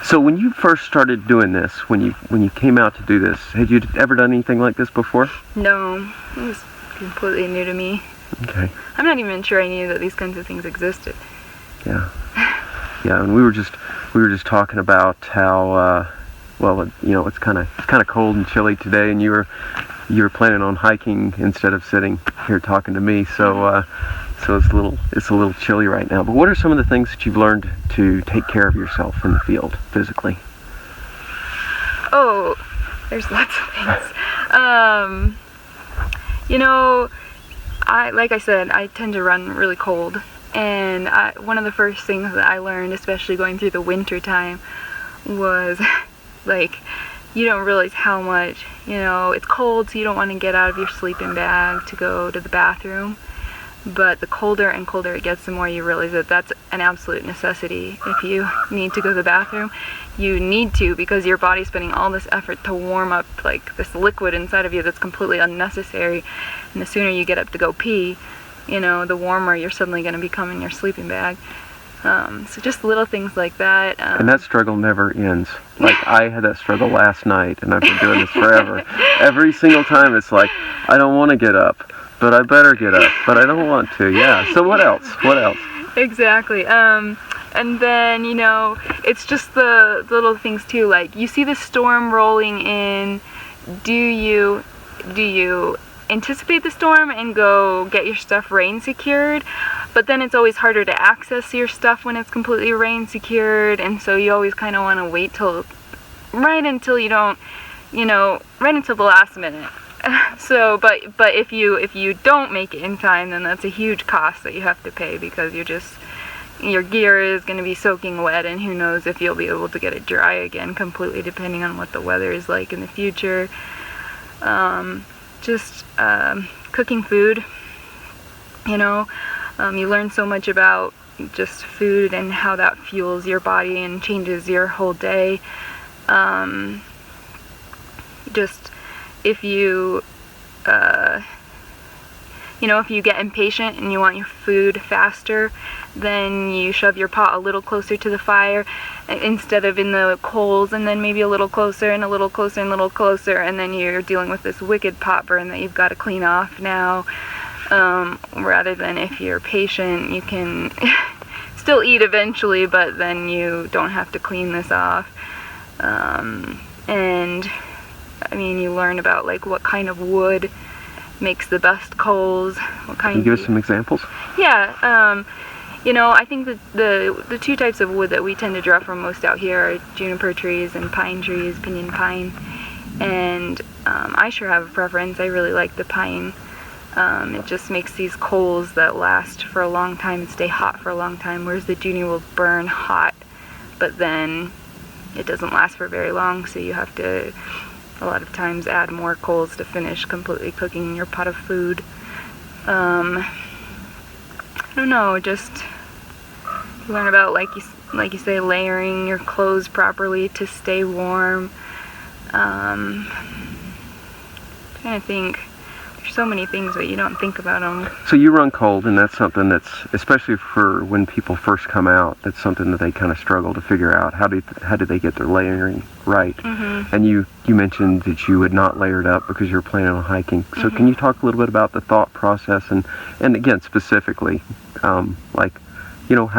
So when you first started doing this, when you came out to do this, had you ever done anything like this before? No, it was completely new to me. Okay. I'm not even sure I knew that these kinds of things existed. Yeah. Yeah, and we were just talking about how it's kind of cold and chilly today, and you were planning on hiking instead of sitting here talking to me. So it's a little chilly right now. But what are some of the things that you've learned to take care of yourself in the field physically? Oh, there's lots of things. Like I said, I tend to run really cold. And one of the first things that I learned, especially going through the winter time, was like, you don't realize how much, it's cold, so you don't want to get out of your sleeping bag to go to the bathroom. But the colder and colder it gets, the more you realize that that's an absolute necessity. If you need to go to the bathroom, you need to, because your body's spending all this effort to warm up like this liquid inside of you that's completely unnecessary. And the sooner you get up to go pee, the warmer you're suddenly going to become in your sleeping bag. So just little things like that. And that struggle never ends. Like, I had that struggle last night, and I've been doing this forever. Every single time it's like, I don't want to get up, but I better get up, but I don't want to. Yeah. So what else? Exactly. And then, it's just the little things too. Like, you see the storm rolling in. Do you anticipate the storm and go get your stuff rain secured? But then it's always harder to access your stuff when it's completely rain secured, and so you always kind of want to wait right until the last minute. So, but if you don't make it in time, then that's a huge cost that you have to pay, because your gear is going to be soaking wet, and who knows if you'll be able to get it dry again, completely depending on what the weather is like in the future. Cooking food, you learn so much about just food and how that fuels your body and changes your whole day. If you get impatient and you want your food faster, then you shove your pot a little closer to the fire instead of in the coals, and then maybe a little closer and a little closer and a little closer, and then you're dealing with this wicked pot burn that you've got to clean off now. Rather than, if you're patient, you can still eat eventually, but then you don't have to clean this off. You learn about like what kind of wood makes the best coals. Can you give us some examples? Yeah. I think that the two types of wood that we tend to draw from most out here are juniper trees and pine trees, pinyon pine. And I sure have a preference. I really like the pine. It just makes these coals that last for a long time and stay hot for a long time, whereas the juniper will burn hot, but then it doesn't last for very long, so you have to a lot of times add more coals to finish completely cooking your pot of food. I don't know, just learn about, like you say, layering your clothes properly to stay warm. Trying to think. There's so many things, but you don't think about them. So you run cold, and that's something that's, especially for when people first come out, that's something that they kind of struggle to figure out. How do they get their layering right? Mm-hmm. And you mentioned that you would not layer it up because you were planning on hiking. So Can you talk a little bit about the thought process and again specifically, how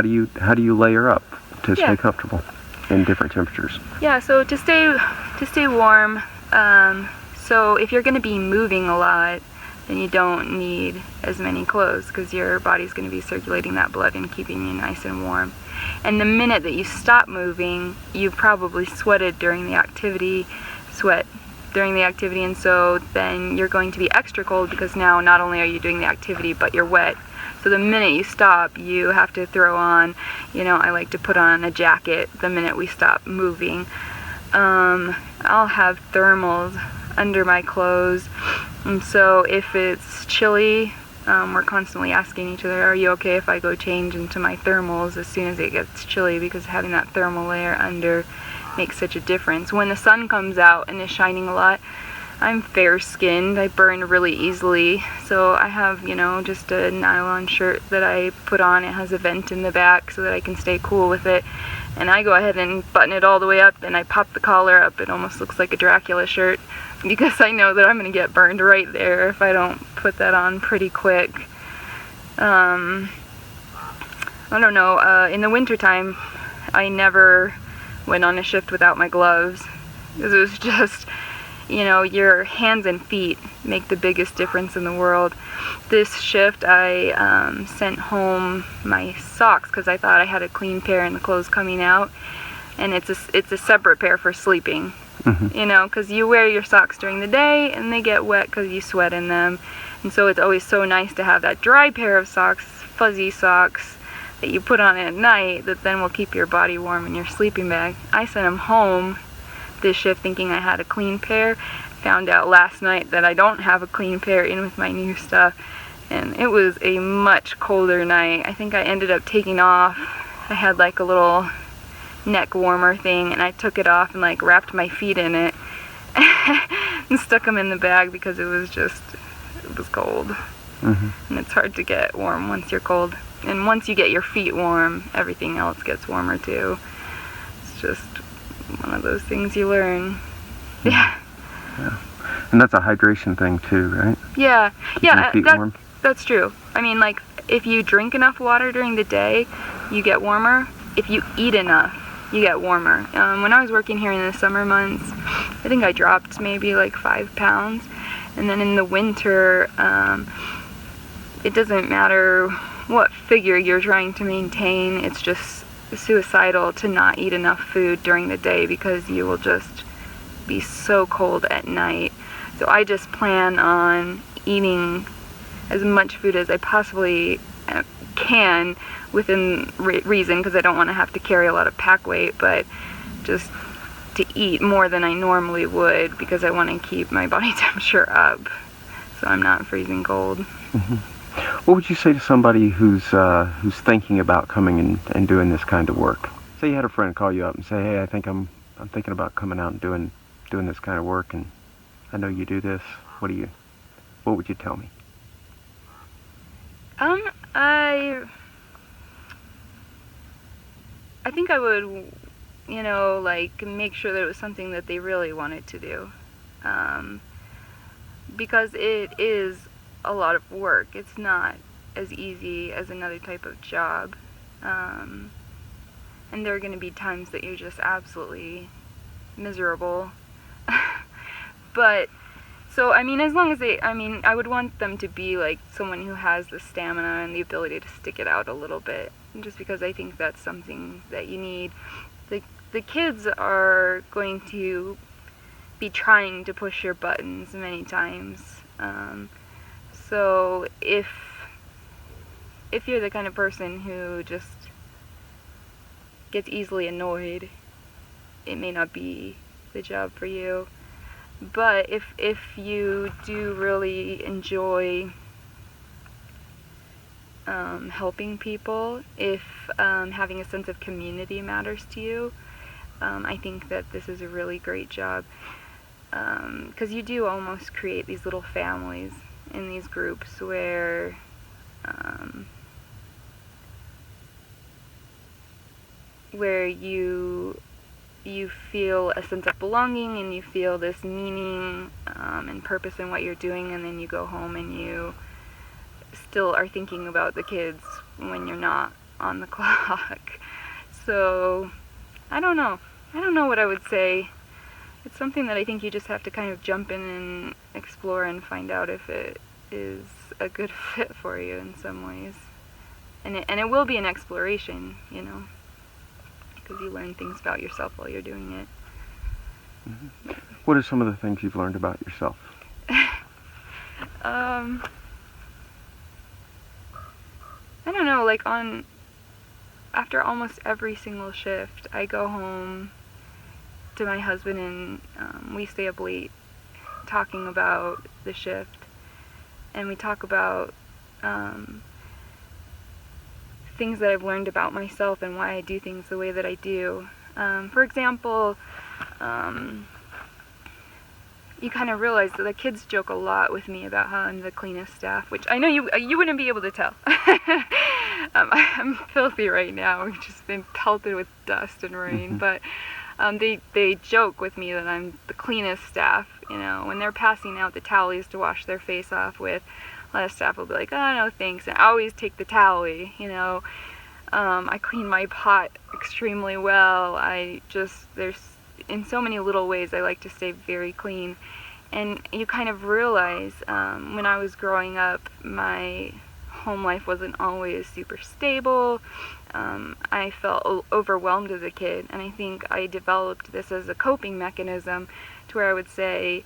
do you layer up to stay comfortable in different temperatures? Yeah. So to stay warm. So if you're going to be moving a lot, then you don't need as many clothes, because your body's going to be circulating that blood and keeping you nice and warm. And the minute that you stop moving, you probably sweated during the activity, and so then you're going to be extra cold, because now not only are you doing the activity, but you're wet. So the minute you stop, you have to throw on, I like to put on a jacket the minute we stop moving. I'll have thermals under my clothes, and so if it's chilly, we're constantly asking each other, are you okay if I go change into my thermals as soon as it gets chilly, because having that thermal layer under makes such a difference. When the sun comes out and is shining a lot, I'm fair-skinned, I burn really easily, so I have, just a nylon shirt that I put on. It has a vent in the back so that I can stay cool with it, And I go ahead and button it all the way up, and I pop the collar up. It almost looks like a Dracula shirt, because I know that I'm going to get burned right there if I don't put that on pretty quick. I don't know, in the wintertime, I never went on a shift without my gloves, because it was just, your hands and feet make the biggest difference in the world. This shift, I sent home my socks because I thought I had a clean pair in the clothes coming out, and it's a separate pair for sleeping. Because you wear your socks during the day and they get wet because you sweat in them, and so it's always so nice to have that dry pair of socks, fuzzy socks, that you put on at night that then will keep your body warm in your sleeping bag. I sent them home this shift thinking I had a clean pair. Found out last night that I don't have a clean pair in with my new stuff, and it was a much colder night. I think I ended up taking off. I had like a little neck warmer thing, and I took it off and like wrapped my feet in it and stuck them in the bag because it was cold. And it's hard to get warm once you're cold, and once you get your feet warm, everything else gets warmer too. It's just one of those things you learn. Yeah. And that's a hydration thing too, right? Yeah, warm. That's true. I mean, like, if you drink enough water during the day, you get warmer. If you eat enough, you get warmer. When I was working here in the summer months, I think I dropped maybe like 5 pounds. And then in the winter, it doesn't matter what figure you're trying to maintain. It's just suicidal to not eat enough food during the day because you will just be so cold at night. So I just plan on eating as much food as I possibly can within reason, because I don't want to have to carry a lot of pack weight, but just to eat more than I normally would because I want to keep my body temperature up so I'm not freezing cold. What would you say to somebody who's thinking about coming and doing this kind of work? Say you had a friend call you up and say, "Hey, I think I'm thinking about coming out and doing this kind of work, and I know you do this. What would you tell me?" I think I would, like, make sure that it was something that they really wanted to do, because it is a lot of work. It's not as easy as another type of job, and there are going to be times that you're just absolutely miserable. But so, I mean, as long as I would want them to be like someone who has the stamina and the ability to stick it out a little bit, just because I think that's something that you need. The kids are going to be trying to push your buttons many times. So if you're the kind of person who just gets easily annoyed, it may not be the job for you. But if you do really enjoy helping people, if having a sense of community matters to you, I think that this is a really great job, because you do almost create these little families in these groups where you feel a sense of belonging, and you feel this meaning and purpose in what you're doing, and then you go home and you still are thinking about the kids when you're not on the clock. So I don't know what I would say. It's something that I think you just have to kind of jump in and explore and find out if it is a good fit for you in some ways. And it will be an exploration, because you learn things about yourself while you're doing it. What are some of the things you've learned about yourself? I don't know, like after almost every single shift, I go home to my husband and we stay up late talking about the shift, and we talk about things that I've learned about myself and why I do things the way that I do. For example, you kind of realize that the kids joke a lot with me about how I'm the cleanest staff, which I know you wouldn't be able to tell. I'm filthy right now. We've just been pelted with dust and rain. But they joke with me that I'm the cleanest staff. You know, when they're passing out the towelies to wash their face off with, a lot of staff will be like, "Oh no, thanks." And I always take the towel. You know, I clean my pot extremely well. There's in so many little ways I like to stay very clean. And you kind of realize when I was growing up, my home life wasn't always super stable. I felt overwhelmed as a kid, and I think I developed this as a coping mechanism to where I would say,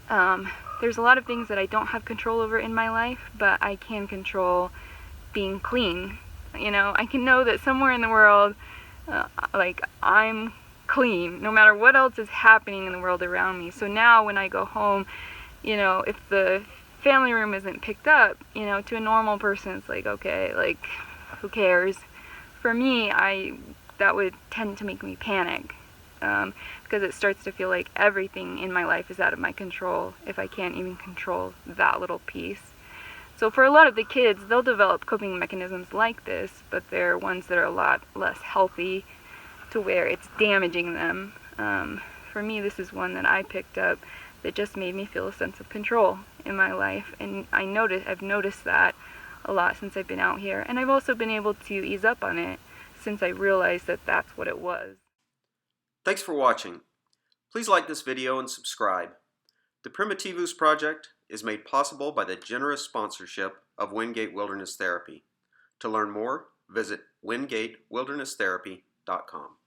there's a lot of things that I don't have control over in my life, but I can control being clean. You know, I can know that somewhere in the world, like, I'm clean, no matter what else is happening in the world around me. So now when I go home, you know, if the family room isn't picked up, you know, to a normal person it's like, okay, like, who cares? For me, that would tend to make me panic, because it starts to feel like everything in my life is out of my control if I can't even control that little piece. So for a lot of the kids, they'll develop coping mechanisms like this, but they're ones that are a lot less healthy to where it's damaging them. For me, this is one that I picked up that just made me feel a sense of control in my life, and I've noticed that a lot since I've been out here, and I've also been able to ease up on it since I realized that that's what it was. Thanks for watching. Please like this video and subscribe. The Primitivus Project is made possible by the generous sponsorship of Wingate Wilderness Therapy. To learn more, visit wingatewilderness.therapy.com.